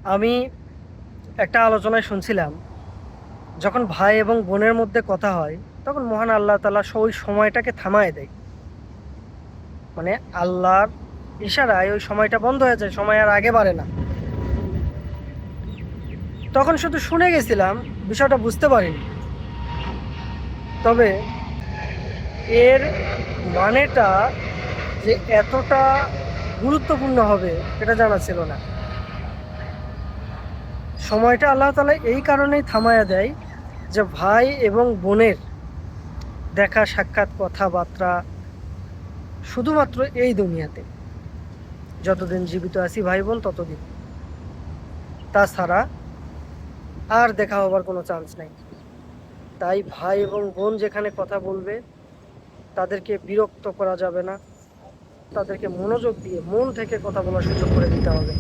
আমি একটা আলোচনায় শুনছিলাম, যখন ভাই এবং বোনের মধ্যে কথা হয় তখন মহান আল্লাহ তাআলা ওই সময়টাকে থামায় দেয়। মানে আল্লাহর ইশারায় ওই সময়টা বন্ধ হয়ে যায়, সময় আর আগে বাড়ে না। তখন শুধু শুনে গেছিলাম, বিষয়টা বুঝতে পারিনি। তবে এর মানেটা যে এতটা গুরুত্বপূর্ণ হবে এটা জানা ছিল না। সময়টা আল্লাহ তাআলা এই কারণেই থামায়া দেয় যে ভাই এবং বোনের দেখা সাক্ষাৎ কথাবার্তা শুধুমাত্র এই দুনিয়াতে, যতদিন জীবিত আছি ভাই বোন ততদিন, তাছাড়া আর দেখা হবার কোনো চান্স নাই। তাই ভাই এবং বোন যেখানে কথা বলবে তাদেরকে বিরক্ত করা যাবে না, তাদেরকে মনোযোগ দিয়ে মন থেকে কথা বলার সুযোগ করে দিতে হবে।